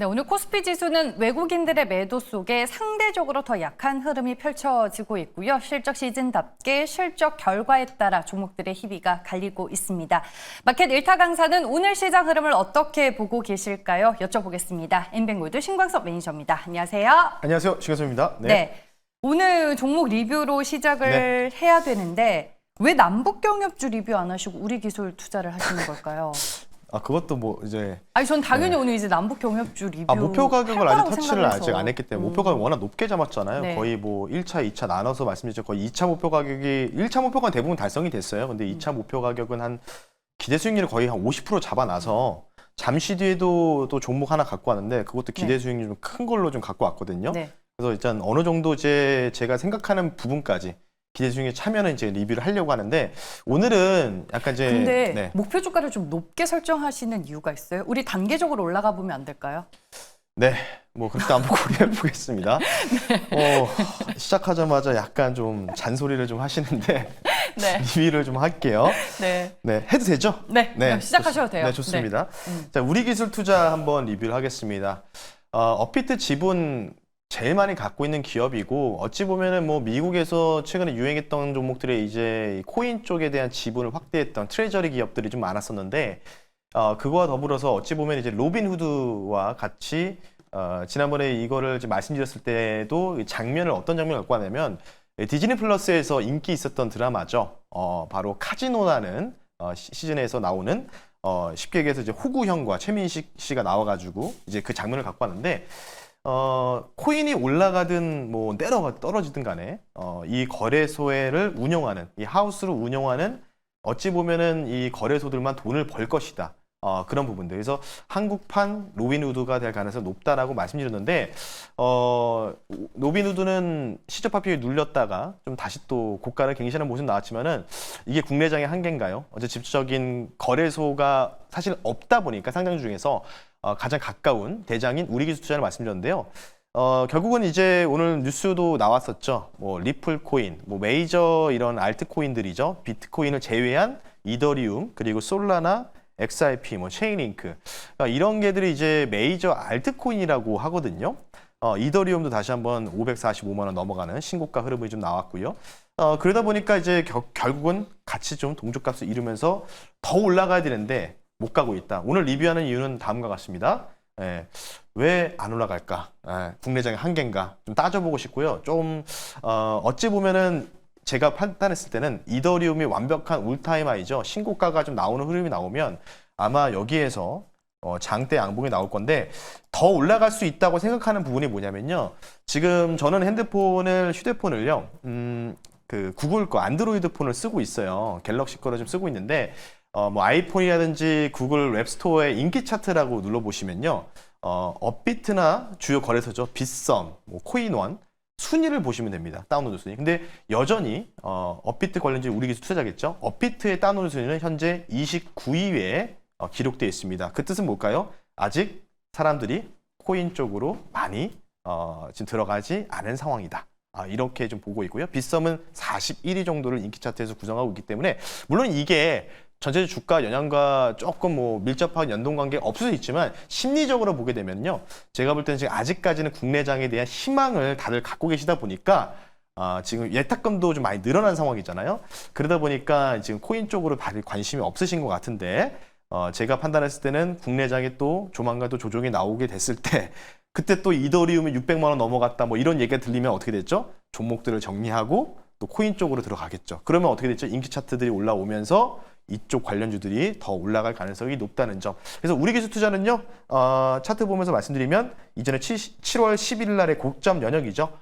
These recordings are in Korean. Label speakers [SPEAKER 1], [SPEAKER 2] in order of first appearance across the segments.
[SPEAKER 1] 네, 오늘 코스피 지수는 외국인들의 매도 속에 상대적으로 더 약한 흐름이 펼쳐지고 있고요. 실적 시즌답게 실적 결과에 따라 종목들의 희비가 갈리고 있습니다. 마켓 일타 강사는 오늘 시장 흐름을 어떻게 보고 계실까요? 여쭤보겠습니다. 엠뱅골드 신광섭 매니저입니다. 안녕하세요.
[SPEAKER 2] 안녕하세요. 신광섭입니다.
[SPEAKER 1] 네, 오늘 종목 리뷰로 시작을 해야 되는데 왜 남북경협주 리뷰 안 하시고 우리 기술 투자를 하시는 걸까요?
[SPEAKER 2] 그것도 뭐 이제
[SPEAKER 1] 아니 전 당연히 오늘 이제 남북경협주 리뷰
[SPEAKER 2] 목표 가격을
[SPEAKER 1] 할
[SPEAKER 2] 아직
[SPEAKER 1] 거라고
[SPEAKER 2] 터치를
[SPEAKER 1] 생각해서.
[SPEAKER 2] 아직 안 했기 때문에 목표 가격 워낙 높게 잡았잖아요.
[SPEAKER 1] 네.
[SPEAKER 2] 거의 뭐 1차, 2차 나눠서 말씀드렸죠. 거의 2차 목표 가격이 1차 목표가 대부분 달성이 됐어요. 근데 2차 목표 가격은 한 기대 수익률을 거의 한 50% 잡아놔서 잠시 뒤에도 또 종목 하나 갖고 왔는데 그것도 기대 수익률 좀 큰 걸로 좀 갖고 왔거든요.
[SPEAKER 1] 네.
[SPEAKER 2] 그래서 일단 어느 정도 이제 제가 생각하는 부분까지 기대 수익률 차면은 이제 리뷰를 하려고 하는데 오늘은 약간 이제
[SPEAKER 1] 근데 목표 주가를 좀 높게 설정하시는 이유가 있어요? 우리 단계적으로 올라가 보면 안 될까요?
[SPEAKER 2] 네, 뭐 그렇게 한번 고려해 보겠습니다. 시작하자마자 약간 좀 잔소리를 좀 하시는데
[SPEAKER 1] 네.
[SPEAKER 2] 리뷰를 좀 할게요.
[SPEAKER 1] 네.
[SPEAKER 2] 네, 해도 되죠?
[SPEAKER 1] 네. 시작하셔도 돼요.
[SPEAKER 2] 네, 좋습니다. 자, 우리 기술 투자 한번 리뷰를 하겠습니다. 업비트 지분 제일 많이 갖고 있는 기업이고 어찌 보면은 뭐 미국에서 최근에 유행했던 종목들의 이제 코인 쪽에 대한 지분을 확대했던 트레저리 기업들이 좀 많았었는데 그거와 더불어서 어찌 보면 이제 로빈후드와 같이 지난번에 이거를 이제 말씀드렸을 때도 장면을 어떤 장면을 갖고 왔냐면 디즈니 플러스에서 인기 있었던 드라마죠. 바로 카지노라는 시즌에서 나오는 쉽게 얘기해서 이제 호구형과 최민식 씨가 나와가지고 이제 그 장면을 갖고 왔는데 코인이 올라가든 뭐 떨어지든 간에 이 거래소를 운영하는 이 하우스를 운영하는 어찌 보면은 이 거래소들만 돈을 벌 것이다. 그런 부분들. 그래서 한국판 로빈후드가 될 가능성이 높다라고 말씀드렸는데 로빈후드는 시적 파피를 눌렸다가 좀 다시 또 고가를 갱신하는 모습 나왔지만은 이게 국내장의 한계인가요? 어제 직접적인 거래소가 사실 없다 보니까 상장주 중에서 가장 가까운 대장인 우리기술투자를 말씀드렸는데요. 결국은 이제 오늘 뉴스도 나왔었죠. 뭐 리플 코인, 뭐 메이저 이런 알트 코인들이죠. 비트코인을 제외한 이더리움 그리고 솔라나, XRP, 뭐 체인링크 이런 개들이 이제 메이저 알트 코인이라고 하거든요. 이더리움도 다시 한번 545만 원 넘어가는 신고가 흐름이 좀 나왔고요. 그러다 보니까 이제 결국은 같이 좀 동조값을 이루면서 더 올라가야 되는데 못 가고 있다. 오늘 리뷰하는 이유는 다음과 같습니다. 왜 안 올라갈까? 국내장의 한계인가? 좀 따져보고 싶고요. 좀 어찌 보면은 제가 판단했을 때는 이더리움이 완벽한 올타임 하이죠. 신고가가 좀 나오는 흐름이 나오면 아마 여기에서 장대 양봉이 나올 건데 더 올라갈 수 있다고 생각하는 부분이 뭐냐면요. 지금 저는 휴대폰을요. 그 구글 거 안드로이드 폰을 쓰고 있어요. 갤럭시 거를 좀 쓰고 있는데 뭐 아이폰이라든지 구글 웹스토어의 인기 차트라고 눌러보시면요. 업비트나 주요 거래소죠. 빗썸, 뭐 코인원 순위를 보시면 됩니다. 다운로드 순위. 근데 여전히 업비트 관련주 우리 기술 투자겠죠. 업비트의 다운로드 순위는 현재 29위에 기록되어 있습니다. 그 뜻은 뭘까요? 아직 사람들이 코인 쪽으로 많이 지금 들어가지 않은 상황이다. 이렇게 좀 보고 있고요. 빗썸은 41위 정도를 인기 차트에서 구성하고 있기 때문에 물론 이게 전체적 주가 영향과 조금 뭐 밀접한 연동 관계 없을 수 있지만 심리적으로 보게 되면요. 제가 볼 때는 지금 아직까지는 국내장에 대한 희망을 다들 갖고 계시다 보니까 지금 예탁금도 좀 많이 늘어난 상황이잖아요. 그러다 보니까 지금 코인 쪽으로 다들 관심이 없으신 것 같은데 제가 판단했을 때는 국내장에 또 조만간 또 조정이 나오게 됐을 때 그때 또 이더리움이 600만 원 넘어갔다 뭐 이런 얘기가 들리면 어떻게 됐죠? 종목들을 정리하고 또 코인 쪽으로 들어가겠죠. 그러면 어떻게 됐죠? 인기 차트들이 올라오면서 이쪽 관련주들이 더 올라갈 가능성이 높다는 점. 그래서 우리 기술 투자는요. 차트 보면서 말씀드리면 이전에 7월 11일 날의 고점 연역이죠.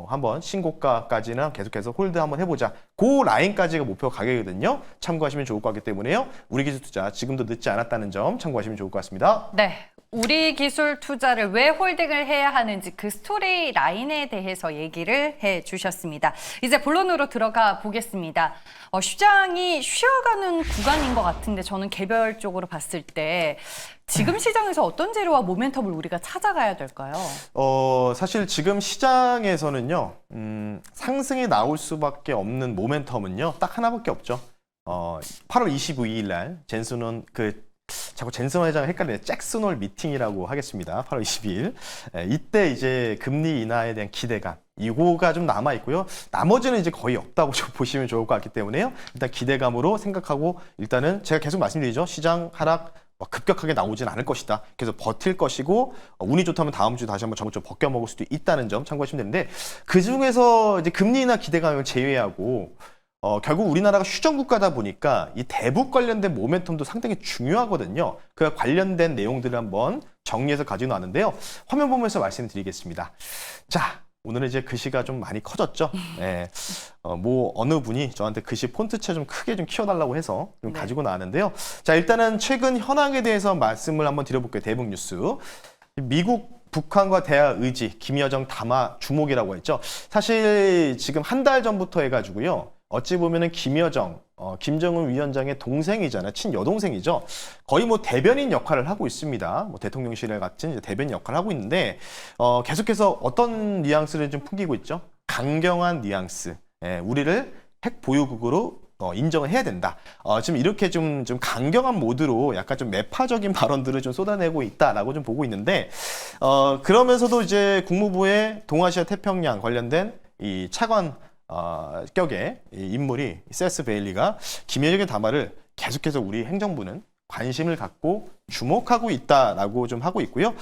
[SPEAKER 2] 한번 신고가까지는 계속해서 홀드 한번 해보자. 그 라인까지가 목표 가격이거든요. 참고하시면 좋을 것 같기 때문에요. 우리 기술 투자 지금도 늦지 않았다는 점 참고하시면 좋을 것 같습니다.
[SPEAKER 1] 네. 우리 기술 투자를 왜 홀딩을 해야 하는지 그 스토리 라인에 대해서 얘기를 해 주셨습니다. 이제 본론으로 들어가 보겠습니다. 시장이 쉬어가는 구간인 것 같은데 저는 개별적으로 봤을 때 지금 시장에서 어떤 재료와 모멘텀을 우리가 찾아가야 될까요?
[SPEAKER 2] 사실 지금 시장에서는요. 상승이 나올 수밖에 없는 모멘텀은요. 딱 하나밖에 없죠. 8월 22일 날 젠슨은 자꾸 젠슨 회장 헷갈리네. 잭슨 홀 미팅이라고 하겠습니다. 8월 22일. 이때 이제 금리 인하에 대한 기대감. 이거가 좀 남아 있고요. 나머지는 이제 거의 없다고 좀 보시면 좋을 것 같기 때문에요. 일단 기대감으로 생각하고 일단은 제가 계속 말씀드리죠. 시장 하락 급격하게 나오진 않을 것이다. 그래서 버틸 것이고 운이 좋다면 다음 주 다시 한번 전국적으로 벗겨 먹을 수도 있다는 점 참고하시면 되는데 그 중에서 이제 금리 인하 기대감을 제외하고 결국 우리나라가 휴전 국가다 보니까 이 대북 관련된 모멘텀도 상당히 중요하거든요. 그 관련된 내용들을 한번 정리해서 가지고 나왔는데요. 화면 보면서 말씀드리겠습니다. 자, 오늘은 이제 글씨가 좀 많이 커졌죠. 네. 어느 분이 저한테 글씨 폰트체 좀 크게 좀 키워달라고 해서 좀 가지고 나왔는데요. 자, 일단은 최근 현황에 대해서 말씀을 한번 드려볼게요. 대북 뉴스. 미국 북한과 대화 의지, 김여정 담화 주목이라고 했죠. 사실 지금 한 달 전부터 해가지고요. 어찌 보면은 김여정, 김정은 위원장의 동생이잖아요. 친여동생이죠. 거의 뭐 대변인 역할을 하고 있습니다. 뭐 대통령실에 같은 이제 대변인 역할을 하고 있는데, 계속해서 어떤 뉘앙스를 좀 풍기고 있죠. 강경한 뉘앙스. 예, 우리를 핵 보유국으로 인정을 해야 된다. 지금 이렇게 좀 강경한 모드로 약간 좀 매파적인 발언들을 좀 쏟아내고 있다라고 좀 보고 있는데, 그러면서도 이제 국무부의 동아시아 태평양 관련된 이 차관 격의 이 인물이 세스 베일리가 김여정의 담화를 계속해서 우리 행정부는 관심을 갖고 주목하고 있다라고 좀 하고 있고요.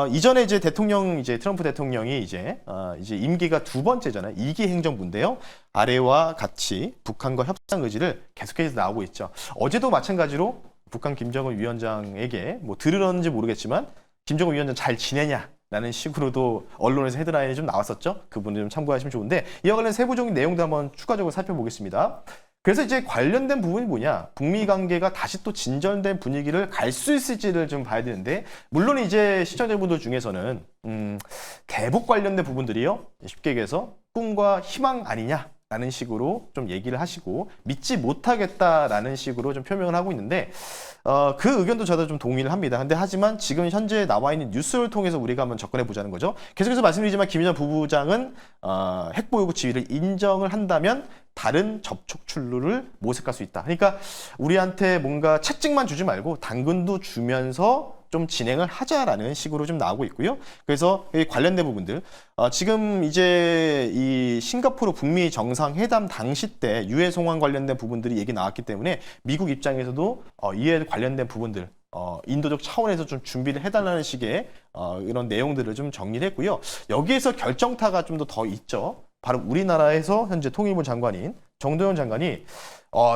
[SPEAKER 2] 이전에 이제 트럼프 대통령이 이제 임기가 두 번째잖아요. 2기 행정부인데요. 아래와 같이 북한과 협상 의지를 계속해서 나오고 있죠. 어제도 마찬가지로 북한 김정은 위원장에게 뭐 들으는지 모르겠지만 김정은 위원장 잘 지내냐? 라는 식으로도 언론에서 헤드라인이 좀 나왔었죠. 그분들 좀 참고하시면 좋은데 이와 관련 세부적인 내용도 한번 추가적으로 살펴보겠습니다. 그래서 이제 관련된 부분이 뭐냐? 북미 관계가 다시 또 진전된 분위기를 갈 수 있을지를 좀 봐야 되는데 물론 이제 시청자분들 중에서는 대북 관련된 부분들이요. 쉽게 얘기해서 꿈과 희망 아니냐? 라는 식으로 좀 얘기를 하시고 믿지 못하겠다라는 식으로 좀 표명을 하고 있는데 그 의견도 저도 좀 동의를 합니다. 근데 하지만 지금 현재 나와 있는 뉴스를 통해서 우리가 한번 접근해 보자는 거죠. 계속해서 말씀드리지만 김여정 부부장은 핵보유국 지위를 인정을 한다면 다른 접촉 출路를 모색할 수 있다. 그러니까 우리한테 뭔가 채찍만 주지 말고 당근도 주면서 좀 진행을 하자라는 식으로 좀 나오고 있고요. 그래서 이 관련된 부분들 지금 이제 이 싱가포르 북미 정상회담 당시 때 유해 송환 관련된 부분들이 얘기 나왔기 때문에 미국 입장에서도 이에 관련된 부분들 인도적 차원에서 좀 준비를 해달라는 식의 이런 내용들을 좀 정리를 했고요. 여기에서 결정타가 좀 더 있죠. 바로 우리나라에서 현재 통일부 장관인 정도영 장관이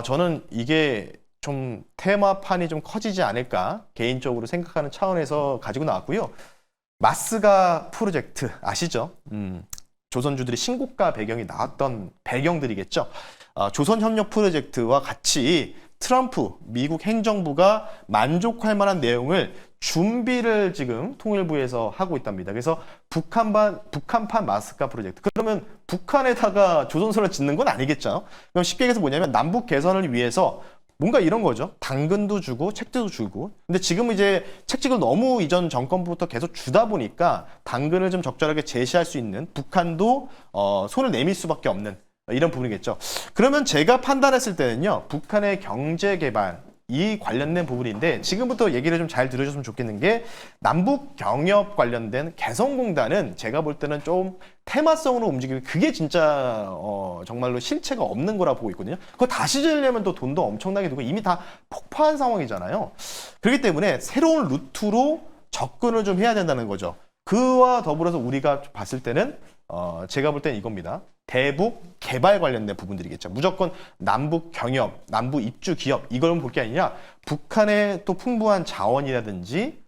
[SPEAKER 2] 저는 이게 좀 테마판이 좀 커지지 않을까 개인적으로 생각하는 차원에서 가지고 나왔고요. 마스가 프로젝트 아시죠? 조선주들이 신고가 배경이 나왔던 배경들이겠죠. 조선협력 프로젝트와 같이 트럼프 미국 행정부가 만족할 만한 내용을 준비를 지금 통일부에서 하고 있답니다. 그래서 북한판 마스카 프로젝트. 그러면 북한에다가 조선소를 짓는 건 아니겠죠? 그럼 쉽게 얘기해서 뭐냐면 남북 개선을 위해서 뭔가 이런 거죠. 당근도 주고 책도 주고. 근데 지금 이제 책찍을 너무 이전 정권부터 계속 주다 보니까 당근을 좀 적절하게 제시할 수 있는 북한도 손을 내밀 수밖에 없는 이런 부분이겠죠. 그러면 제가 판단했을 때는요. 북한의 경제 개발 이 관련된 부분인데 지금부터 얘기를 좀 잘 들어줬으면 좋겠는 게 남북 경협 관련된 개성공단은 제가 볼 때는 좀 테마성으로 움직이고 그게 진짜 정말로 실체가 없는 거라 보고 있거든요. 그거 다시 지으려면 또 돈도 엄청나게 들고 이미 다 폭파한 상황이잖아요. 그렇기 때문에 새로운 루트로 접근을 좀 해야 된다는 거죠. 그와 더불어서 우리가 봤을 때는 제가 볼 때는 이겁니다. 대북 개발 관련된 부분들이겠죠. 무조건 남북 경협, 남북 입주 기업 이걸 볼 게 아니라 북한의 또 풍부한 자원이라든지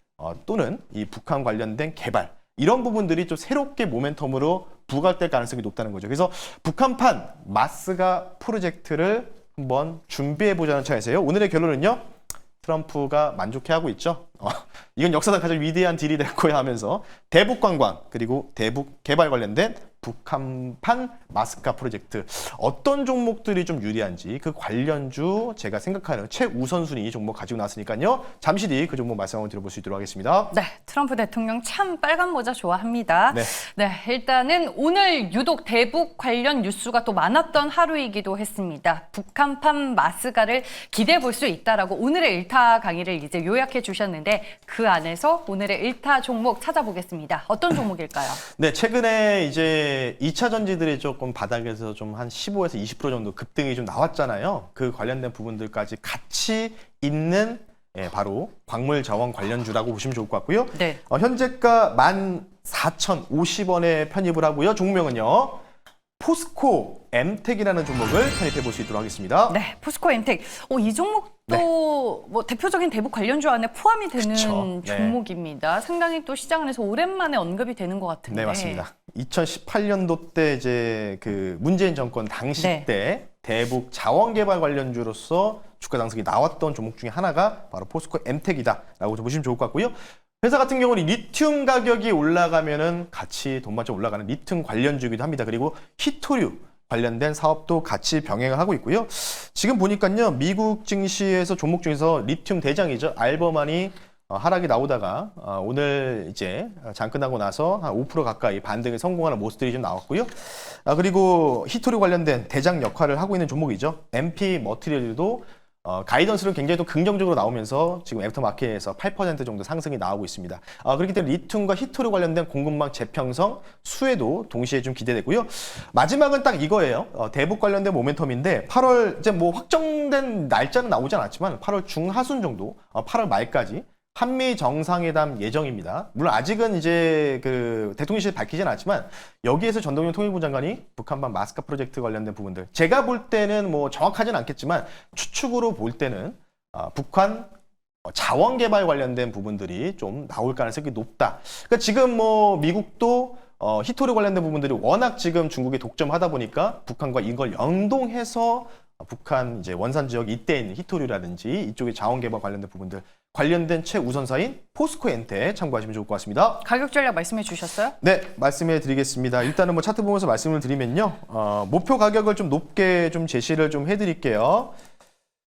[SPEAKER 2] 또는 이 북한 관련된 개발 이런 부분들이 좀 새롭게 모멘텀으로 부각될 가능성이 높다는 거죠. 그래서 북한판 마스가 프로젝트를 한번 준비해보자는 차에서요. 오늘의 결론은요. 트럼프가 만족해하고 있죠. 이건 역사상 가장 위대한 딜이 될 거야 하면서 대북 관광 그리고 대북 개발 관련된 북한판 마스카 프로젝트. 어떤 종목들이 좀 유리한지 그 관련주 제가 생각하는 최우선순위 종목 가지고 나왔으니까요. 잠시 뒤 그 종목 말씀 한번 들어볼 수 있도록 하겠습니다.
[SPEAKER 1] 네, 트럼프 대통령 참 빨간 모자 좋아합니다.
[SPEAKER 2] 네.
[SPEAKER 1] 네, 일단은 오늘 유독 대북 관련 뉴스가 또 많았던 하루이기도 했습니다. 북한판 마스카를 기대해 볼 수 있다라고 오늘의 일타 강의를 이제 요약해 주셨는데 그 안에서 오늘의 일타 종목 찾아보겠습니다. 어떤 종목일까요?
[SPEAKER 2] 네, 최근에 이제 2차 전지들이 조금 바닥에서 좀 한 15에서 20% 정도 급등이 좀 나왔잖아요. 그 관련된 부분들까지 같이 있는 바로 광물 자원 관련주라고 보시면 좋을 것 같고요.
[SPEAKER 1] 네.
[SPEAKER 2] 현재가 14,050원에 편입을 하고요. 종목은요. 포스코 엠텍이라는 종목을 편입해 볼 수 있도록 하겠습니다.
[SPEAKER 1] 네, 포스코 엠텍. 이 종목도 뭐 대표적인 대북 관련주 안에 포함이 되는
[SPEAKER 2] 그쵸. 네.
[SPEAKER 1] 종목입니다. 상당히 또 시장 안에서 오랜만에 언급이 되는 것 같은데.
[SPEAKER 2] 네, 맞습니다. 2018년도 때 이제 그 문재인 정권 당시
[SPEAKER 1] 네.
[SPEAKER 2] 때 대북 자원 개발 관련주로서 주가 상승이 나왔던 종목 중에 하나가 바로 포스코 엠텍이다라고 좀 보시면 좋을 것 같고요. 회사 같은 경우는 리튬 가격이 올라가면은 같이 돈반짝 올라가는 리튬 관련주이기도 합니다. 그리고 히토류 관련된 사업도 같이 병행을 하고 있고요. 지금 보니까요, 미국 증시에서 종목 중에서 리튬 대장이죠. 알버만이 하락이 나오다가 오늘 이제 장 끝나고 나서 한 5% 가까이 반등에 성공하는 모습들이 좀 나왔고요. 그리고 히토류 관련된 대장 역할을 하고 있는 종목이죠. MP 머티리얼도 가이던스는 굉장히 또 긍정적으로 나오면서 지금 애프터마켓에서 8% 정도 상승이 나오고 있습니다. 그렇기 때문에 리튬과 히토류 관련된 공급망 재평성, 수혜도 동시에 좀 기대되고요. 마지막은 딱 이거예요. 대북 관련된 모멘텀인데 8월 이제 뭐 확정된 날짜는 나오지 않았지만 8월 중하순 정도, 8월 말까지 한미 정상회담 예정입니다. 물론 아직은 이제 그 대통령실이 밝히진 않았지만 여기에서 전동영 통일부 장관이 북한판 마스카 프로젝트 관련된 부분들, 제가 볼 때는 뭐 정확하진 않겠지만 추측으로 볼 때는 북한 자원 개발 관련된 부분들이 좀 나올 가능성이 높다. 그러니까 지금 뭐 미국도 히토류 관련된 부분들이 워낙 지금 중국이 독점하다 보니까 북한과 이걸 연동해서 북한 이제 원산 지역 이때 있는 히토류라든지 이쪽의 자원 개발 관련된 부분들 관련된 최우선사인 포스코 엔텍 참고하시면 좋을 것 같습니다.
[SPEAKER 1] 가격 전략 말씀해 주셨어요?
[SPEAKER 2] 네, 말씀해 드리겠습니다. 일단은 뭐 차트 보면서 말씀을 드리면요. 목표 가격을 좀 높게 좀 제시를 좀 해드릴게요.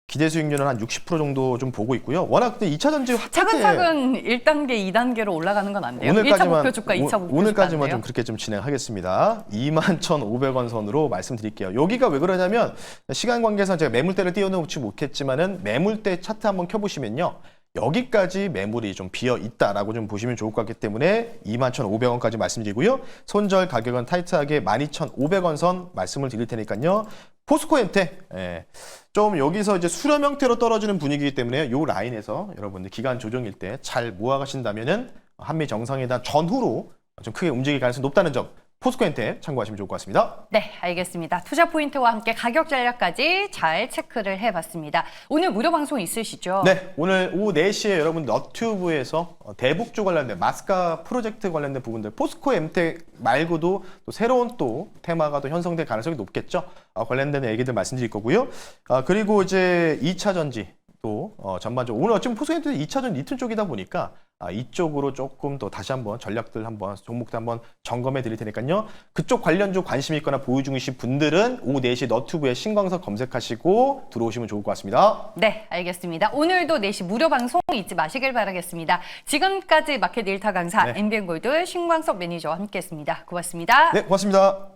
[SPEAKER 2] 기대 수익률은 한 60% 정도 좀 보고 있고요. 워낙 그때 2차 전지 핫할 때
[SPEAKER 1] 차근차근 1단계, 2단계로 올라가는 건 안 돼요? 1차 목표 주가, 2차 목표 주가 안
[SPEAKER 2] 오늘까지만
[SPEAKER 1] 돼요?
[SPEAKER 2] 좀 그렇게 좀 진행하겠습니다. 21,500원 선으로 말씀드릴게요. 여기가 왜 그러냐면 시간 관계상 제가 매물대를 띄워놓지 못했지만은 매물대 차트 한번 켜보시면요. 여기까지 매물이 좀 비어 있다라고 좀 보시면 좋을 것 같기 때문에 21,500원까지 말씀드리고요. 손절 가격은 타이트하게 12,500원 선 말씀을 드릴 테니까요. 포스코 엔텍, 좀 여기서 이제 수렴 형태로 떨어지는 분위기이기 때문에 이 라인에서 여러분들 기간 조정일 때 잘 모아가신다면은 한미 정상회담 전후로 좀 크게 움직일 가능성이 높다는 점. 포스코 엔텍 참고하시면 좋을 것 같습니다.
[SPEAKER 1] 네, 알겠습니다. 투자 포인트와 함께 가격 전략까지 잘 체크를 해봤습니다. 오늘 무료 방송 있으시죠?
[SPEAKER 2] 네, 오늘 오후 4시에 여러분 너튜브에서 대북주 관련된 마스카 프로젝트 관련된 부분들 포스코 엠텍 말고도 또 새로운 또 테마가 또 형성될 가능성이 높겠죠. 관련된 얘기들 말씀드릴 거고요. 그리고 이제 2차 전지 또 전반적으로 오늘 어쩌면 포스코 엠텍 2차 전지 리튬 쪽이다 보니까 이쪽으로 조금 더 다시 한번 전략들 한번 종목들 한번 점검해 드릴 테니까요. 그쪽 관련주 관심 있거나 보유 중이신 분들은 오후 4시 너튜브에 신광석 검색하시고 들어오시면 좋을 것 같습니다.
[SPEAKER 1] 네, 알겠습니다. 오늘도 4시 무료 방송 잊지 마시길 바라겠습니다. 지금까지 마켓 일타 강사
[SPEAKER 2] 네.
[SPEAKER 1] MBN골드 신광석 매니저와 함께했습니다. 고맙습니다.
[SPEAKER 2] 네, 고맙습니다.